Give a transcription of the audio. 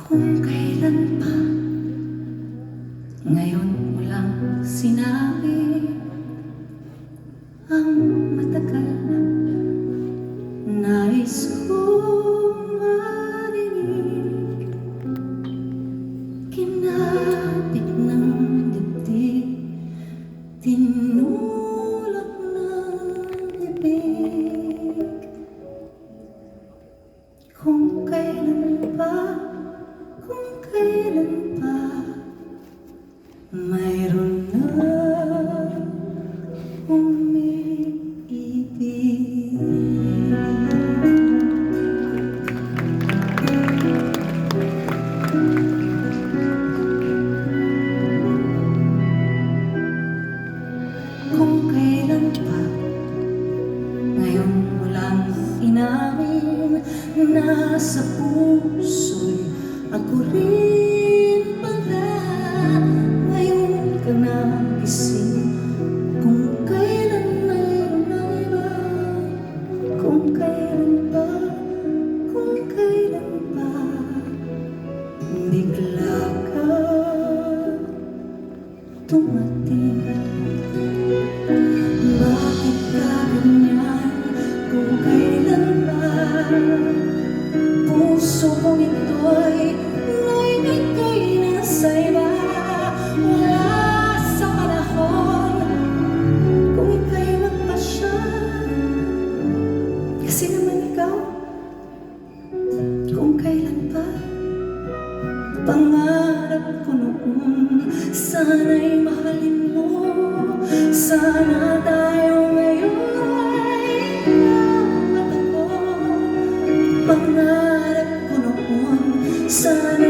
Kung kailan pa, ngayon mo lang sinabi ang matagal na nais kong marinig. Kinapit ng dibdib, tinulak ng ibig. Kung kailan pa, kung kailan pa mayroon na umiibig. Kung kailan pa, ngayon mo lang inamin na sa puso'y ako rin pala. Ngayon ka nagising, kung kailan mayroon ng iba. Kung kailan pa, kung kailan pa bigla ka tumating. Bakit ka ganyan? Kung kailan ba puso kong ito'y naibigay na sa iba? Wala sa panahon kung ika'y magpasya. Kasi naman ikaw, kung kailan pa pangarap ko noon, sana'y mahalin mo. Sana tayo ngayon ay ikaw at ako. Pangarap ko noon, sana